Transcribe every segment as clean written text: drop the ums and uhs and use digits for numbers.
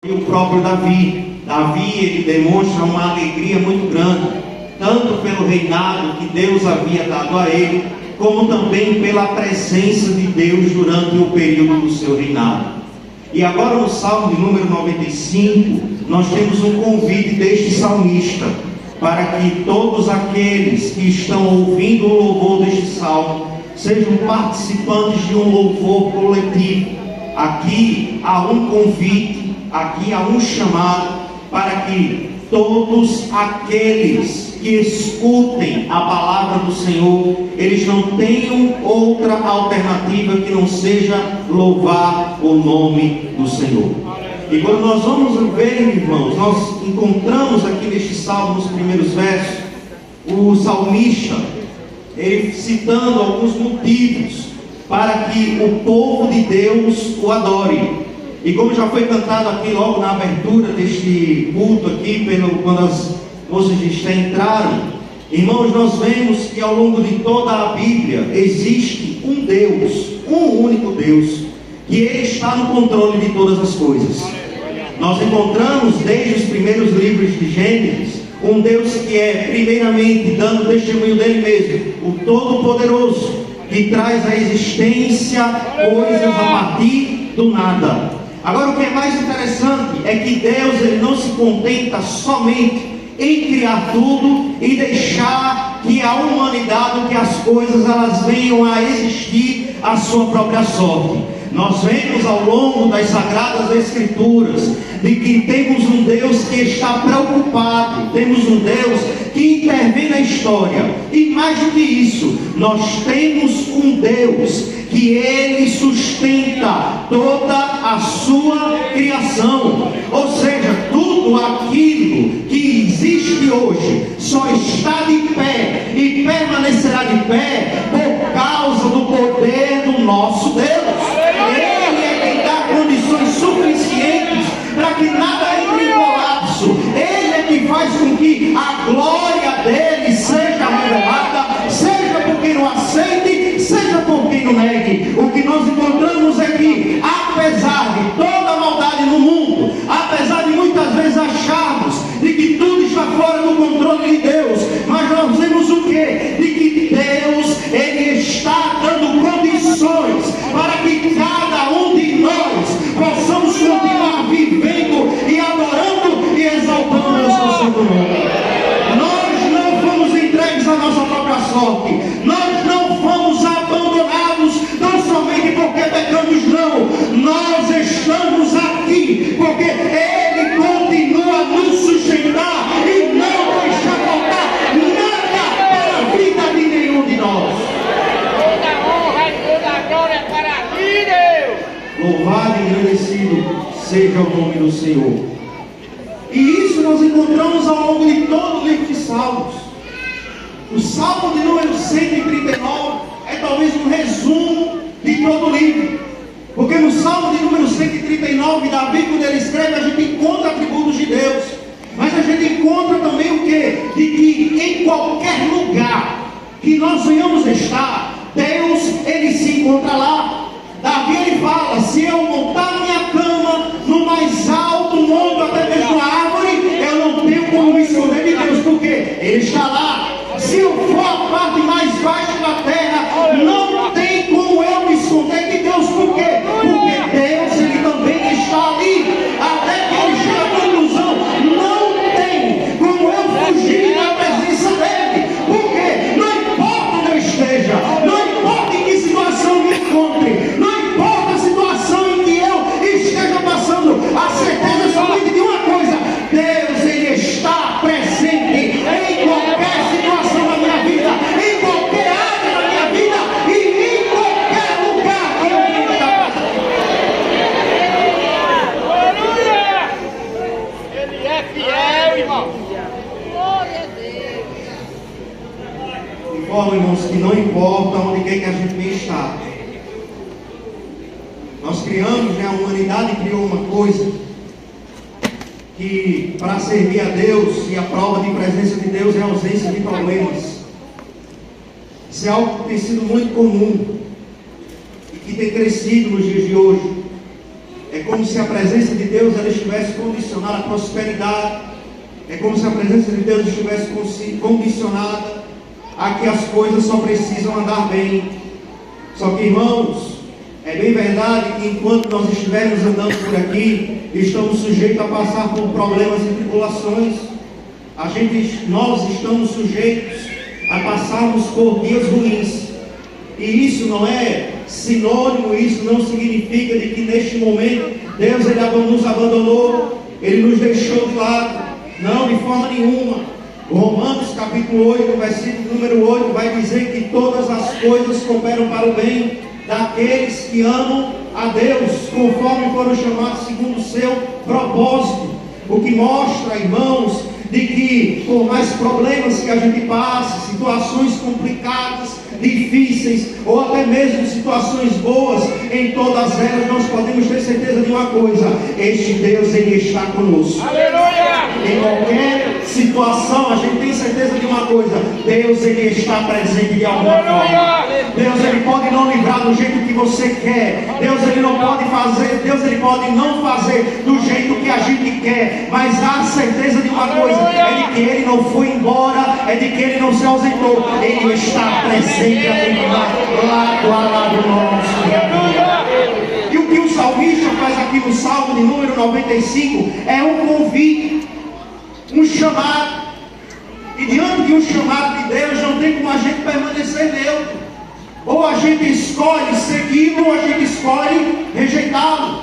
E o próprio Davi, ele demonstra uma alegria muito grande, tanto pelo reinado que Deus havia dado a ele, como também pela presença de Deus durante o período do seu reinado. E agora no Salmo de número 95, nós temos um convite deste salmista, para que todos aqueles que estão ouvindo o louvor deste salmo, sejam participantes de um louvor coletivo. Aqui há um convite, aqui há um chamado, para que todos aqueles que escutem a palavra do Senhor, eles não tenham outra alternativa que não seja louvar o nome do Senhor. E quando nós vamos ver, irmãos, nós encontramos aqui neste salmo, nos primeiros versos, o salmista, ele citando alguns motivos para que o povo de Deus o adore. E como já foi cantado aqui logo na abertura deste culto aqui, quando as moças de Esté entraram, irmãos, nós vemos que ao longo de toda a Bíblia existe um Deus, um único Deus, que Ele está no controle de todas as coisas. Nós encontramos desde os primeiros livros de Gênesis um Deus que é, primeiramente, dando testemunho dele mesmo, o Todo-Poderoso, que traz à existência coisas a partir do nada. Agora, o que é mais interessante é que Deus, ele não se contenta somente em criar tudo e deixar que a humanidade, que as coisas, elas venham a existir à sua própria sorte. Nós vemos ao longo das Sagradas Escrituras de que temos um Deus que está preocupado, temos um Deus que intervém na história, e mais do que isso, nós temos um Deus que Ele sustenta toda a sua criação, ou seja, tudo aquilo que existe hoje só está de pé e permanecerá de pé por causa do poder do nosso Deus. Ele é quem dá condições suficientes para que nada entre em colapso. Ele é que faz com que a glória dele seja revelada, seja por quem não aceite, seja por quem não negue. O que nós encontramos é que, apesar de toda a maldade no mundo, apesar de muitas vezes acharmos de que tudo está fora do controle de Deus, mas nós vemos o quê? De que Deus, Ele está dando condições para que cada um de nós possamos continuar vivendo e adorando e exaltando o seu santo nome. Nós não fomos entregues à nossa própria sorte, nós não fomos abandonados não somente porque pecamos, não. Nós estamos aqui porque Ele continua a nos sustentar e não deixa faltar nada para a vida de nenhum de nós. Toda honra e toda glória para ti, Deus. Louvado e engrandecido seja o nome do Senhor. E isso nós encontramos ao longo de todo o livro de Salmos. O Salmo de número 139 é talvez um resumo de todo o livro. Porque no Salmo de número 139, Davi, quando ele escreve, a gente encontra atributos de Deus. Mas a gente encontra também o quê? De que em qualquer lugar que nós venhamos estar, Deus, Ele se encontra lá. Davi, ele fala: se eu montar minha cama no mais alto monte, até mesmo a árvore, eu não tenho como me esconder de Deus, porque Ele está lá. Se eu for a parte mais baixa da terra, não tem como eu me esconder de Deus. Por quê? Porque Deus, Ele também está ali. Até que Ele chega à conclusão: não tem como eu fugir da presença dEle. Por quê? Não importa onde eu esteja, não importa em que situação me encontre, não importa a situação em que eu esteja passando, a certeza é somente de uma coisa: Deus, Ele está presente em qualquer situação da minha vida, em qualquer área da minha vida e em qualquer lugar que eu tenha estar presente. Aleluia! Ele é fiel, irmão. Glória a Deus. Informo, irmãos, que não importa onde quer que a gente venha estar. Nós criamos, a humanidade criou uma coisa que, para servir a Deus, e a prova de presença de Deus é a ausência de problemas. Isso é algo que tem sido muito comum e que tem crescido nos dias de hoje. É como se a presença de Deus ela estivesse condicionada à prosperidade. É como se a presença de Deus estivesse condicionada a que as coisas só precisam andar bem. Só que, irmãos, é bem verdade que enquanto nós estivermos andando por aqui, estamos sujeitos a passar por problemas e tribulações. Nós estamos sujeitos a passarmos por dias ruins. E isso não é sinônimo, isso não significa de que neste momento Deus nos abandonou, Ele nos deixou de lado. Não, de forma nenhuma. Romanos capítulo 8, versículo número 8 vai dizer que todas as coisas cooperam para o bem daqueles que amam a Deus, conforme foram chamados segundo o seu propósito. O que mostra, irmãos, de que por mais problemas que a gente passe, situações complicadas, difíceis, ou até mesmo situações boas, em todas elas nós podemos ter certeza de uma coisa: este Deus, Ele está conosco. Aleluia! Em qualquer situação a gente tem certeza de uma coisa: Deus, Ele está presente de alguma forma. Deus, Ele pode não livrar do jeito que você quer. Deus, Ele não pode fazer, Deus, Ele pode não fazer do jeito que a gente quer, mas há certeza de uma coisa: é de que Ele não foi embora, é de que Ele não se ausentou. Ele está presente lado a lado nosso. E o que o salmista faz aqui no Salmo de número 95 é um convite, um chamado. E diante de um chamado de Deus, não tem como a gente permanecer neutro. Ou a gente escolhe segui-lo, ou a gente escolhe rejeitá-lo.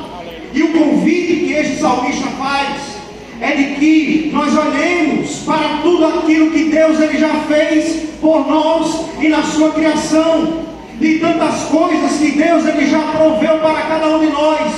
E o convite que este salmista faz é de que nós olhemos para tudo aquilo que Deus Ele já fez por nós e na sua criação, de tantas coisas que Deus Ele já proveu para cada um de nós,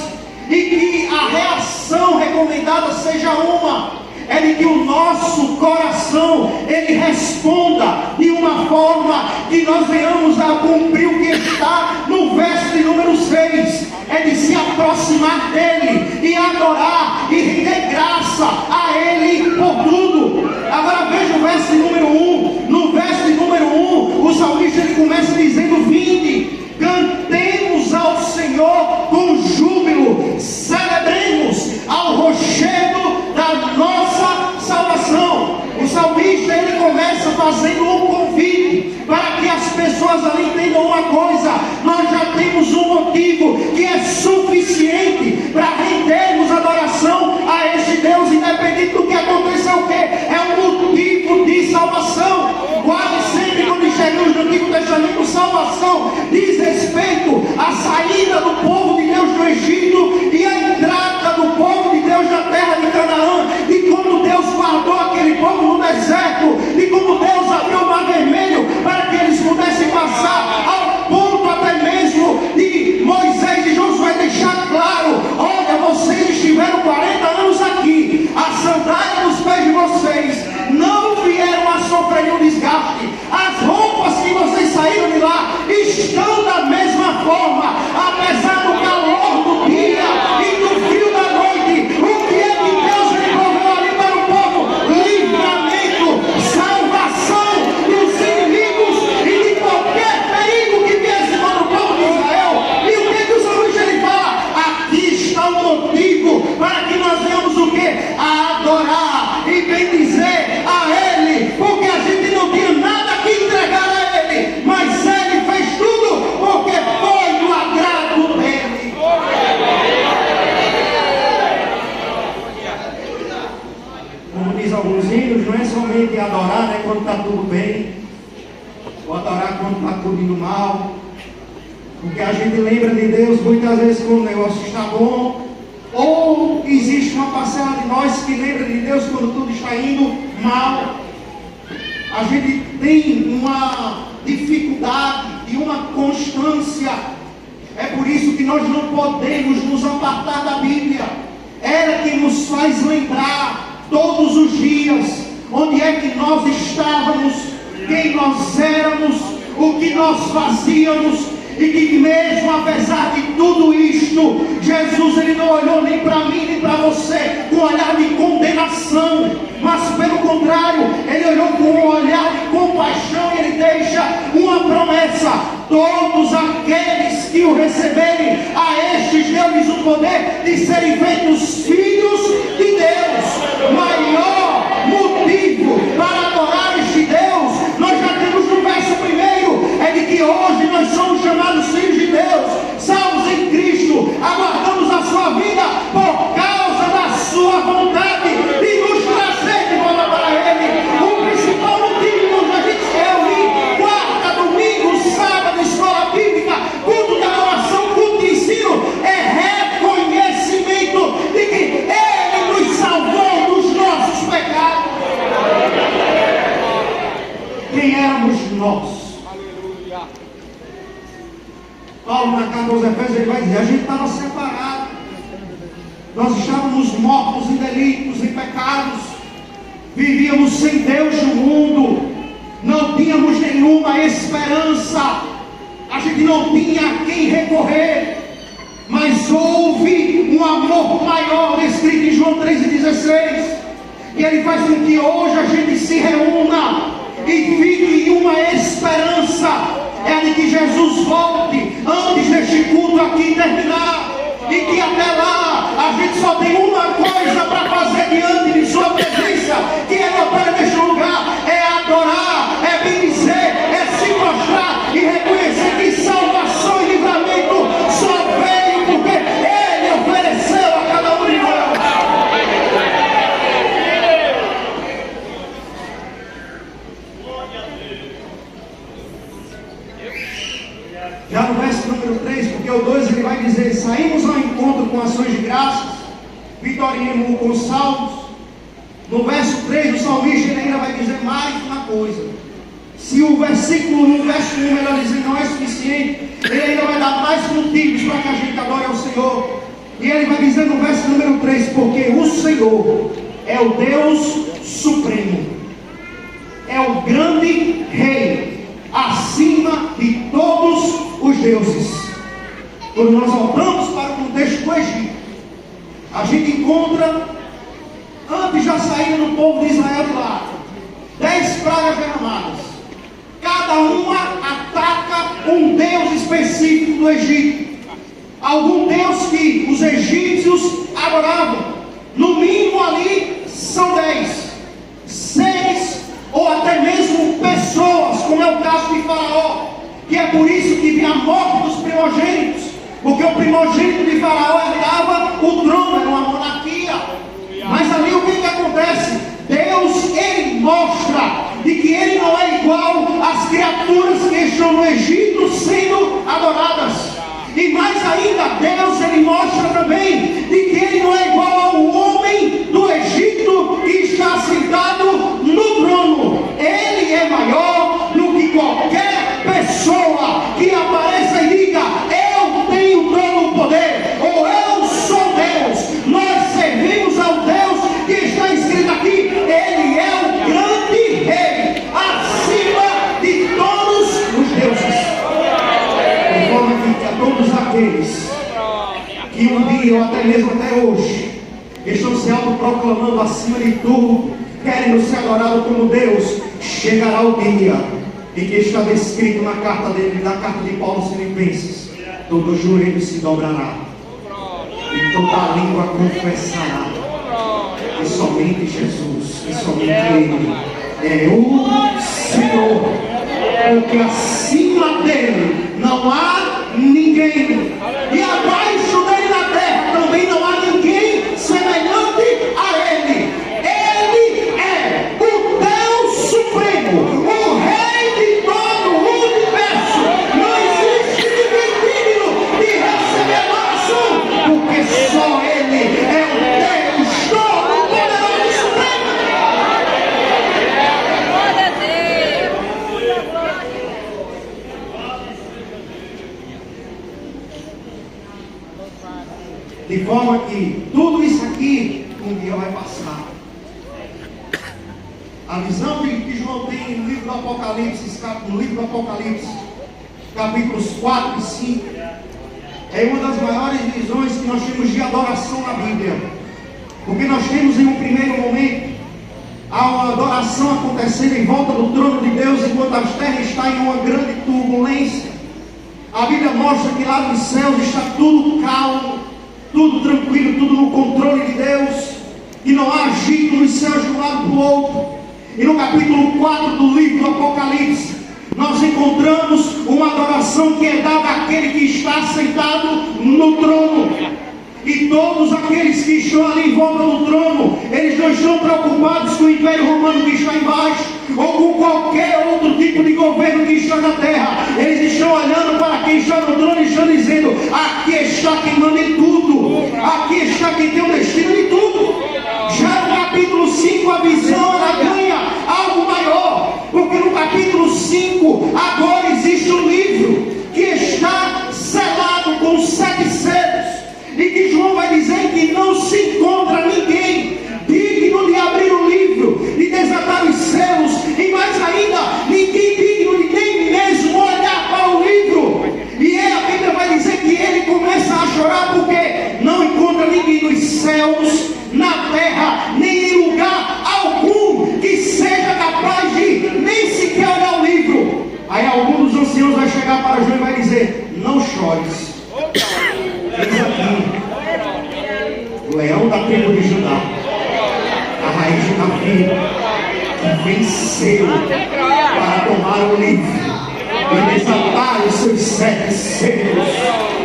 e que a reação recomendada seja uma: é de que o nosso coração ele responda de uma forma que nós venhamos a cumprir o que está no verso de número 6, é de se aproximar dele e adorar e render graça a ele por tudo. Agora veja o verso de número 1. No verso de número 1, o salmista ele começa dizendo: vinde, cantemos ao Senhor com júbilo, celebremos ao rochedo da nossa salvação. O salmista ele começa fazendo um convite para que as pessoas ali entendam uma coisa: nós já temos um motivo que é suficiente para rendermos adoração a este Deus, independente do que aconteceu. O que é um motivo de salvação. Quase sempre quando enxergamos no Antigo Testamento, salvação diz respeito à saída do povo de Deus do Egito e à entrada do povo de Deus na terra de Canaã, de como Deus guardou aquele povo no deserto, de como Deus abriu o mar vermelho para que eles pudessem passar, ao ponto até mesmo de Moisés e Josué deixar claro: olha, vocês estiveram 40 anos aqui, a sandália dos pés de vocês não vieram a sofrer nenhum desgaste, as roupas que vocês saíram de lá estão da mesma forma, apesar do calor do dia e do frio da noite. O que é que Deus ele proveu ali para o povo? Livramento, salvação dos inimigos e de qualquer perigo que viesse contra o povo de Israel. E o que é que o salmista ele fala? Aqui está o motivo para que nós venhamos o quê? A adorar e bendizer a Ele, porque a gente não tinha nada que entregar a Ele, mas Ele fez tudo porque foi do agrado dEle. Como diz alguns hinos, não é somente adorar, né, quando está tudo bem, ou adorar quando está tudo indo mal, porque a gente lembra de Deus muitas vezes quando o negócio está bom, ou existe uma parcela de nós que lembra de Deus quando tudo está indo mal. A gente tem uma dificuldade e uma constância. É por isso que nós não podemos nos apartar da Bíblia. Ela que nos faz lembrar todos os dias onde é que nós estávamos, quem nós éramos, o que nós fazíamos e que mesmo apesar de tudo isto, Jesus ele não olhou nem para mim nem para você com um olhar de condenação, mas pelo contrário, ele olhou com um olhar de compaixão e ele deixa uma promessa: todos aqueles que o receberem, a estes deu-lhes o poder de serem feitos filhos de Deus. Maior motivo para adorar este Deus nós já temos no verso 1, é de que hoje nós somos chamados filhos de Deus, salvos em Cristo, aguardamos a sua vida por causa da sua vontade de nos trazer de volta para Ele. O principal motivo da gente se reunir quarta, domingo, sábado, escola bíblica, culto de adoração, culto de ensino, é reconhecimento de que Ele nos salvou dos nossos pecados. Quem éramos nós? Paulo, na carta aos Efésios, ele vai dizer: a gente estava separado, nós estávamos mortos em delitos, em pecados, vivíamos sem Deus no mundo, não tínhamos nenhuma esperança, a gente não tinha a quem recorrer, mas houve um amor maior descrito em João 3,16, e ele faz com que hoje a gente se reúna e fique em uma esperança, é a de que Jesus volte antes deste culto aqui terminar, e que até lá a gente só tem uma coisa para fazer diante de sua presença, que é voltar neste lugar, é adorar, é bendizer, é se mostrar e reconhecer que salvação e livramento só veio porque Ele ofereceu a cada um de nós. Já no verso número 3, porque o 2 ele vai dizer: saímos ao encontro com ações de graças, vitoriemos com salmos. No verso 3 o salmista ele ainda vai dizer mais uma coisa. Se o versículo 1, verso 1 melhor dizer, não é suficiente, ele ainda vai dar mais motivos para que a gente adore ao Senhor. E ele vai dizer no verso número 3: porque o Senhor é o Deus supremo, é o grande Rei, acima de todos os deuses. Quando nós voltamos para o contexto do Egito, a gente encontra, antes da saída do povo de Israel de lá, 10 pragas derramadas. Cada uma ataca um deus específico do Egito, algum deus que os egípcios adoravam. No mínimo ali são 10, 6 ou até mesmo pessoas, como é o caso de Faraó, que é por isso que vem a morte dos primogênitos, porque o primogênito de Faraó herdava o trono, era uma monarquia. Mas ali o que acontece? Deus, ele mostra de que ele não é igual às criaturas que estão no Egito sendo adoradas. E mais ainda, Deus, ele mostra também de que ele não é igual ao homem do Egito que está sentado no trono. Ele é maior do que qualquer pessoa que apareça e diga: eu tenho todo o poder, ou eu sou Deus. Nós servimos ao Deus que está escrito aqui: ele é o grande Rei, acima de todos os deuses. De forma que a todos aqueles que um dia, ou até mesmo até hoje, estão se autoproclamando acima de tudo, querem ser adorados como Deus, chegará o dia em que está descrito na carta dele, na carta de Paulo aos Filipenses: todo joelho se dobrará e toda língua confessará que somente Jesus, que somente Ele é o Senhor, porque acima dele não há ninguém, e abaixo dele na terra também não há ninguém semelhante a Ele. Ele é o Deus supremo, o Rei de todo o universo. Não existe ninguém digno de receber adoração, porque só Ele é o Deus todo-poderoso e supremo. Glória a Deus. De forma que tudo isso aqui um dia vai passar. A visão que João tem no livro do Apocalipse, capítulos 4 e 5, é uma das maiores visões que nós temos de adoração na Bíblia. Porque nós temos em um primeiro momento a adoração acontecendo em volta do trono de Deus, enquanto a terra está em uma grande turbulência. A Bíblia mostra que lá nos céus está tudo calmo, tudo tranquilo, tudo no controle de Deus, e não há agito nos céus de um lado para o outro. E no capítulo 4 do livro do Apocalipse, nós encontramos uma adoração que é dada àquele que está sentado no trono. E todos aqueles que estão ali em volta do trono, eles não estão preocupados com o Império Romano que está embaixo, ou com qualquer outro tipo de governo que está na terra. Eles estão olhando para quem está no trono e estão dizendo: aqui está quem manda em tudo, aqui está quem tem o destino de tudo. Já no capítulo 5 a visão ela ganha algo maior, porque no capítulo 5 agora existe um livro que está selado com 7 selos, e que João vai dizer que não se encontra ninguém digno de abrir o livro e desatar os selos, e mais ainda, ninguém digno de nem mesmo olhar para o livro. E a Bíblia vai dizer que ele começa a chorar porque não encontra ninguém nos céus, na terra, nem em lugar algum que seja capaz de nem sequer olhar o livro. Aí algum dos anciãos vai chegar para João e vai dizer: não chores. Eis aqui o leão da tribo de Judá, a raiz de Davi, que venceu para tomar o livro e desatar os seus 7 selos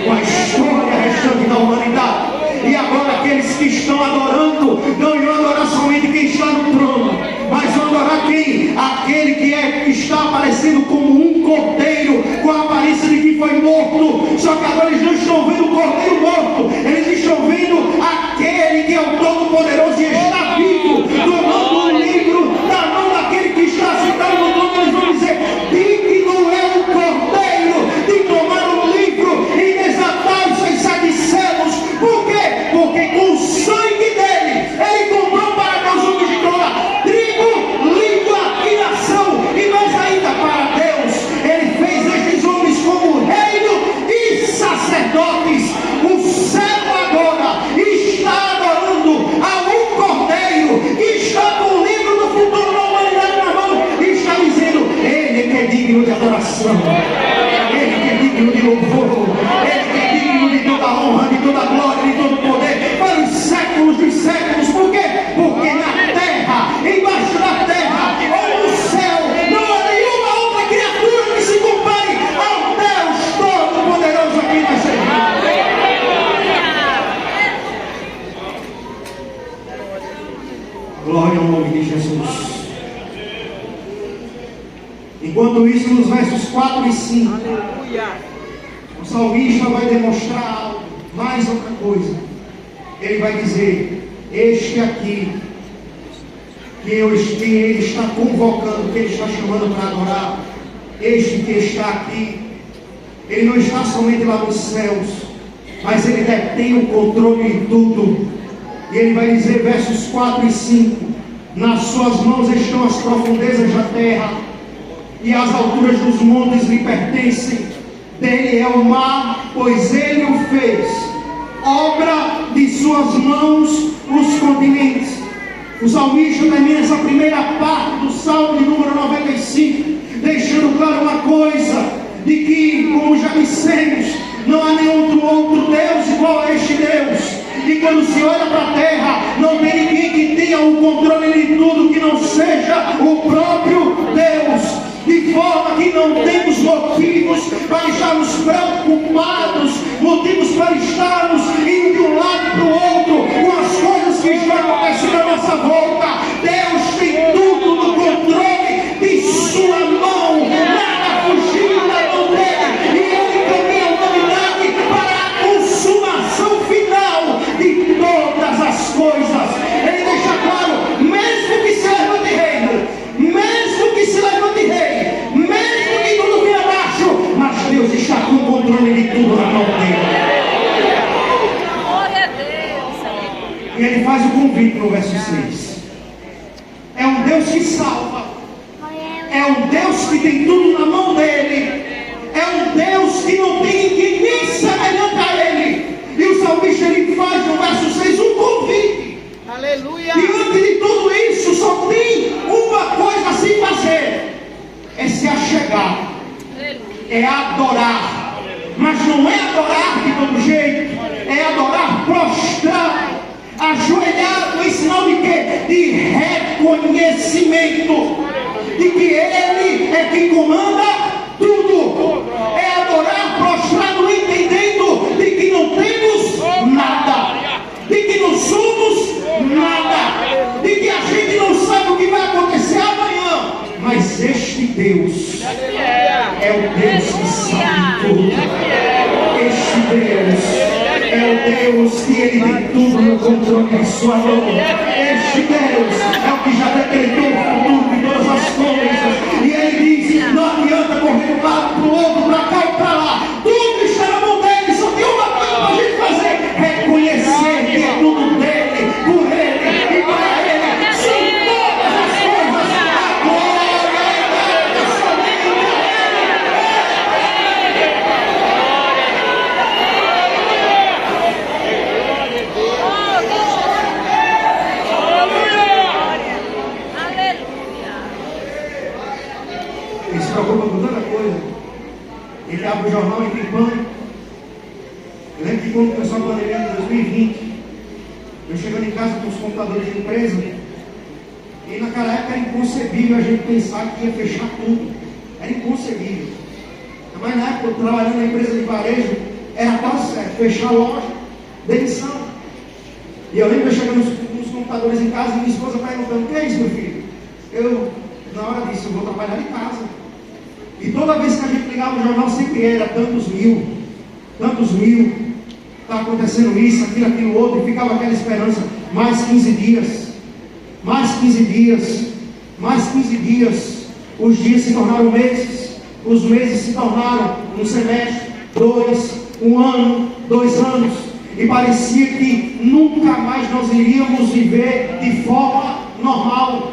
com a história restante da humanidade. E agora aqueles que estão adorando não iam adorar somente quem está no trono, mas vão adorar quem? Aquele que está aparecendo como um cordeiro, com a aparência de que foi morto. Só que agora eles não estão vendo o cordeiro morto, eles estão vendo aquele que é o Todo-Poderoso e está vivo, tomando o livro da mão daquele que está sentado no trono. Eles vão dizer: digno é o cordeiro de tomar o livro e desatar os seus 7 selos. Por quê? Porque com o sangue dele, ele comprou para Deus homens de toda tribo, língua e nação. E mais ainda, para Deus, ele fez estes homens como reino e sacerdotes. O céu agora está adorando a um cordeiro que está com o livro do futuro da humanidade na mão e está dizendo: ele que é digno de adoração, ele que é digno de louvor, ele que é digno de toda honra, de toda glória, de todo poder, para os séculos dos séculos. Por quê? Porque na terra, embaixo da terra, ou no céu, não há nenhuma outra criatura que se compare ao Deus Todo-Poderoso aqui na terra. Glória ao nome de Jesus. Enquanto isso, nos versos 4 e 5, o salmista vai demonstrar mais outra coisa. Ele vai dizer: este aqui, que ele está convocando, que ele está chamando para adorar, este que está aqui, ele não está somente lá nos céus, mas ele detém o controle de tudo. E ele vai dizer, versos 4 e 5: nas suas mãos estão as profundezas da terra, e as alturas dos montes lhe pertencem. Dele é o mar, pois ele o fez, obra de suas mãos os continentes. O salmista termina essa primeira parte do Salmo de número 95, deixando claro uma coisa, de que, como já dissemos, não há nenhum outro Deus igual a este Deus. E quando se olha para a terra, não tem ninguém que tenha o controle de tudo que não seja o próprio Deus. De forma que não temos motivos para estarmos preocupados, motivos para estarmos indo de um lado para o outro com as coisas que estão acontecendo à nossa volta. Deus tem tudo no controle de sua mão, nada fugindo da mão dele, e ele caminha a humanidade para a consumação final de todas as coisas. Ele deixa claro: mesmo que se levante reino, mesmo que se levante rei, mesmo que tudo venha abaixo, mas Deus está com o controle de tudo na mão dele. E ele faz o convite no verso 6. É um Deus que salva, é um Deus que tem tudo na mão dele, é um Deus que não tem ninguém semelhante a Ele. E o salmista ele faz no verso 6 um convite. Aleluia. Diante de tudo isso, só tem uma coisa a se fazer: é se achegar, é adorar. Mas não é adorar de todo jeito, é adorar prostrado, ajoelhado, em sinal de quê? De reconhecimento de que Ele é quem comanda tudo. É adorar prostrado, entendendo de que não temos nada, de que não somos nada, de que a gente não sabe o que vai acontecer amanhã. Mas este Deus é o Deus que sabe tudo. Este Deus é o Deus que Ele tem tudo no controle de sua mão. Este Deus é o que já decretou o futuro de todas as coisas. E Ele diz: não adianta correr de um lado para o outro, para cá e para lá. Tudo está na mão dele. Só tem uma coisa para a gente fazer: reconhecer que é tudo dele, por Ele e para Ele. São todas as coisas. Agora é somente Ele se preocupa com tanta coisa. Ele abre o jornal e tem pânico. Eu lembro que quando começou a pandemia de 2020, eu chegando em casa com os computadores de empresa, e naquela época era inconcebível a gente pensar que ia fechar tudo. Era inconcebível. Mas na época, eu trabalhando na empresa de varejo, era quase certo: fechar a loja, demissão. E eu lembro eu chegando com os computadores em casa e minha esposa perguntando: o que é isso, meu filho? Eu, na hora disso, eu vou trabalhar em casa. E toda vez que a gente ligava o jornal, sempre era tantos mil, está acontecendo isso, aquilo, outro, e ficava aquela esperança: mais 15 dias, mais 15 dias, mais 15 dias. Os dias se tornaram meses, os meses se tornaram um semestre, 2, 1 ano, 2 anos, e parecia que nunca mais nós iríamos viver de forma normal.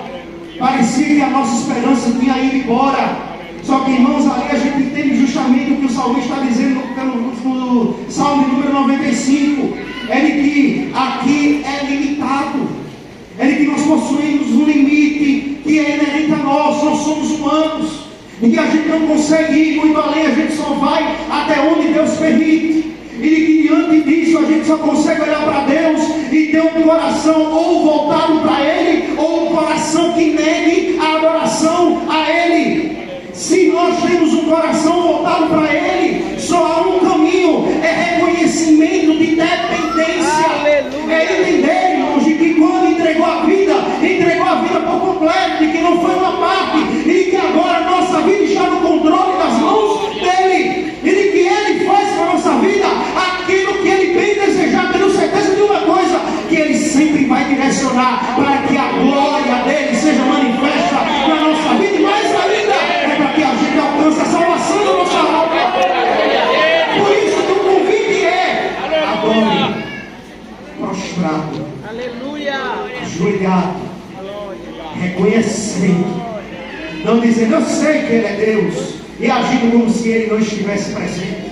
Parecia que a nossa esperança tinha ido embora. Só que, irmãos, ali a gente entende justamente o que o salmista está dizendo no Salmo número 95. É de que aqui é limitado, é de que nós possuímos um limite que é inerente a nós somos humanos, e que a gente não consegue ir muito além, a gente só vai até onde Deus permite. E de que diante disso a gente só consegue olhar para Deus e ter um coração ou voltado para Ele, ou um coração que negue a adoração a Ele. Se nós temos um coração voltado para Ele, só há um caminho: é reconhecimento de dependência. Aleluia. É entender, irmãos, de que quando entregou a vida por completo, de que não foi uma parte, e que agora a nossa vida está no controle das mãos dEle, e de que Ele faz com a nossa vida aquilo que Ele bem desejar, tendo certeza de uma coisa: que Ele sempre vai direcionar para que a glória dEle seja manifesta na nossa vida, e mais ainda é para que a gente alcance a salvação da nossa alma. Por isso que o convite é: adore, prostrado, ajoelhado, reconhecendo, não dizendo eu sei que Ele é Deus, e agindo como se Ele não estivesse presente.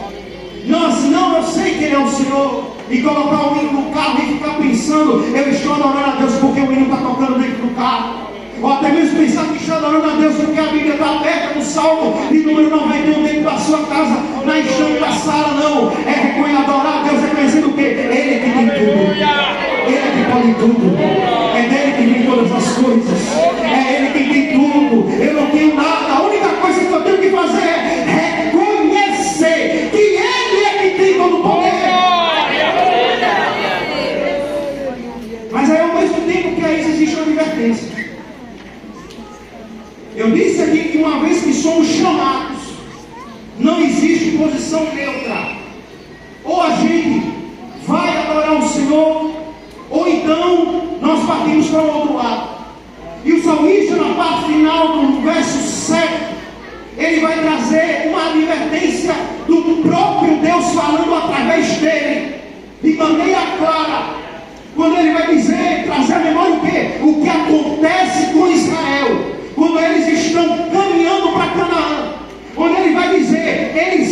Não, eu sei que Ele é o Senhor, e colocar o hino no carro e ficar pensando eu estou adorando a Deus porque o hino está tocando dentro do carro. Ou até mesmo pensar que está adorando a Deus porque a Bíblia está aberta no Salmo de número 91 dentro da sua casa, na estante da sala. Não, é reconhecer, adorar a Deus, reconhecendo o quê? Ele é que tem tudo, Ele é que pode tudo, é dele que vem todas as coisas, é Ele quem tem tudo. Eu não tenho nada, a única coisa que eu tenho que fazer é reconhecer que Ele é que tem todo o poder. Mas aí ao mesmo tempo que aí existe uma advertência. Eu disse aqui que uma vez que somos chamados, não existe posição neutra. Ou a gente vai adorar o Senhor, ou então nós partimos para o outro lado. E o salmista, na parte final do verso 7, ele vai trazer uma advertência do próprio Deus falando através dele, de maneira clara. Quando ele vai dizer, trazer à memória o quê? O que acontece com Israel quando eles estão caminhando para Canaã. Quando ele vai dizer, eles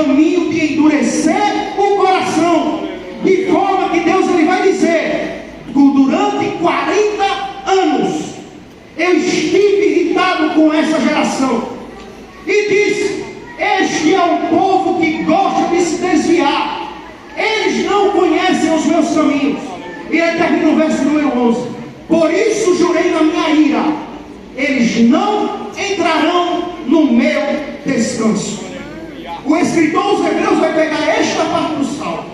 caminho de endurecer o coração. De forma que Deus ele vai dizer: durante 40 anos eu estive irritado com essa geração. E diz: este é um povo que gosta de se desviar. Eles não conhecem os meus caminhos. E ele termina o verso número 11: por isso jurei na minha ira, eles não entrarão no meu descanso. O escritor aos Hebreus vai pegar esta parte do salmo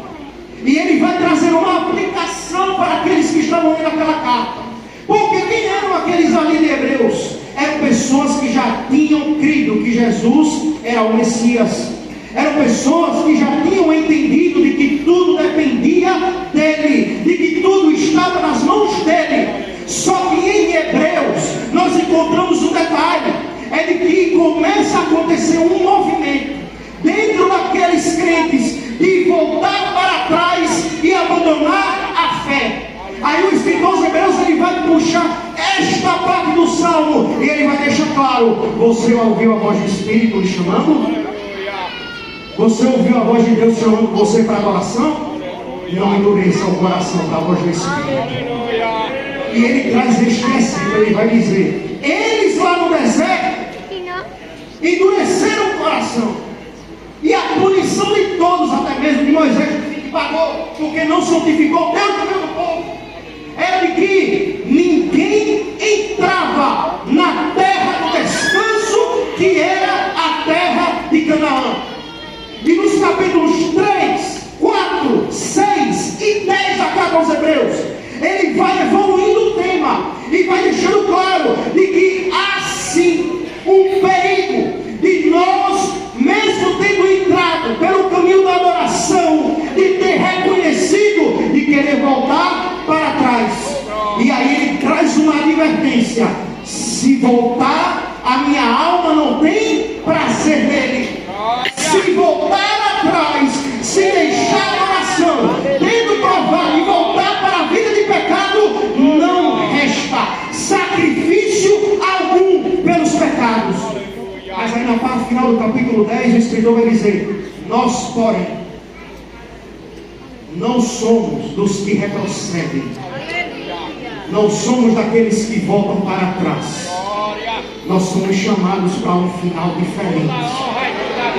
e ele vai trazer uma aplicação para aqueles que estavam lendo aquela carta. Porque quem eram aqueles ali de Hebreus? Eram pessoas que já tinham crido que Jesus era o Messias. Eram pessoas que já tinham entendido de que tudo dependia dele, de que tudo estava nas mãos dele. Só que em Hebreus nós encontramos um detalhe: é de que começa a acontecer um movimento dentro daqueles crentes de voltar para trás e abandonar a fé. Aí o escritor aos Hebreus ele vai puxar esta parte do salmo e ele vai deixar claro: você ouviu a voz do Espírito lhe chamando? Você ouviu a voz de Deus chamando você para a adoração? Não endureça o coração da voz do Espírito. E ele traz este exemplo, ele vai dizer: eles lá no deserto endureceram o coração. E a punição de todos, até mesmo de Moisés, que pagou, porque não santificou Deus no meio do povo, era de que ninguém entrava na terra do descanso, que era a terra de Canaã. E nos capítulos 3, 4, 6 e 10 da carta aos Hebreus, ele vai evoluindo o tema e vai deixando claro de que há sim um perigo de nós, mesmo tendo entrado pelo caminho da adoração, de ter reconhecido, de querer voltar para trás. E aí ele traz uma advertência: se voltar, a minha alma não tem prazer nele. Se voltar atrás, se deixar a oração, tendo provado e voltar para a vida de pecado, não resta sacrifício algum pelos pecados. Mas aí na parte final do capítulo 10, o escritor vai dizer: nós, porém, não somos dos que retrocedem, não somos daqueles que voltam para trás. Nós somos chamados para um final diferente.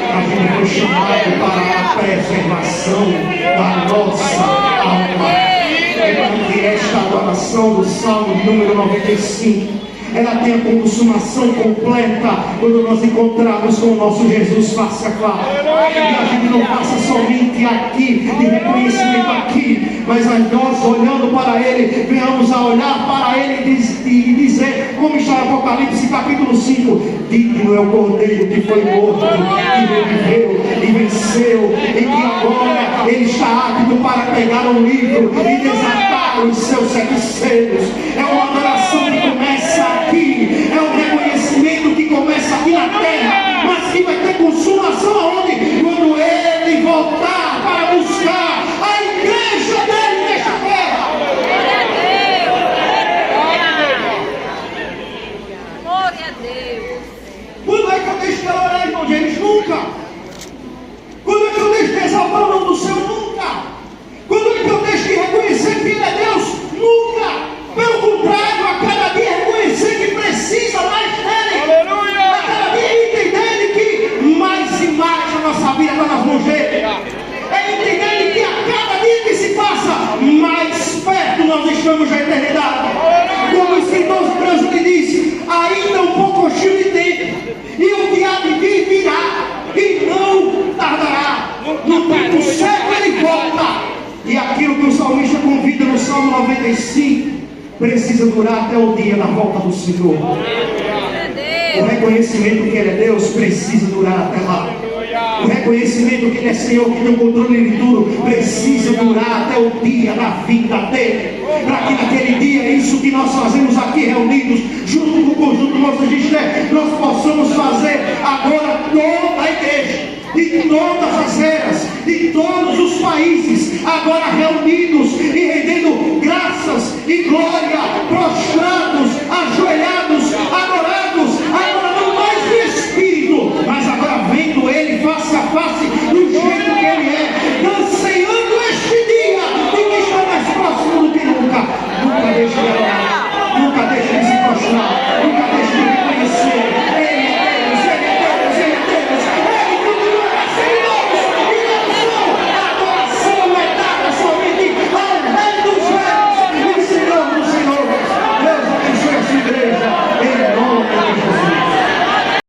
A gente foi chamado para a preservação da nossa alma. E esta adoração do Salmo número 95, ela tem a consumação completa quando nós encontrarmos com o nosso Jesus face a face. E a gente não passa somente aqui, de reconhecimento aqui, mas nós olhando para Ele, venhamos a olhar para Ele e dizer, como está em Apocalipse capítulo 5: digno é o Cordeiro que foi morto, que viveu e venceu, e que agora Ele está apto para pegar um livro e desatar os seus 7 selos. É uma adoração que começa aqui, é um reconhecimento que começa aqui na terra, mas que vai ter consumação aonde? Quando Ele voltar para buscar a igreja dele nesta terra. Glória a Deus. Quando é que eu deixo de orar, irmão James? Nunca. Quando é que eu deixo de exaltar o nome do Senhor? Nunca. Quando é que eu deixo de reconhecer que Ele é Deus? Nunca. Pelo contrário, a cada dia reconhecer que precisa mais dele. Aleluia. A cada dia entender que mais e mais a nossa vida está nas mãos dele. É entender que a cada dia que se passa, mais perto nós estamos da eternidade. Como o escritor aos Hebreus ele diz: ainda um pouco de tempo, e o que há de vir virá, e não tardará. No tempo certo ele volta. E aquilo que o salmista convida no Salmo 95 precisa durar até o dia da volta do Senhor. O reconhecimento que Ele é Deus precisa durar até lá. O reconhecimento que Ele é Senhor, que tem o controle de tudo, precisa durar até o dia da vinda dEle. Para que naquele dia, isso que nós fazemos aqui reunidos, junto com o conjunto do nosso ministério, nós possamos fazer agora toda a igreja, de todas as eras, de todos os países, agora reunidos e rendendo graças e glória, prostrados, ajoelhados, adorando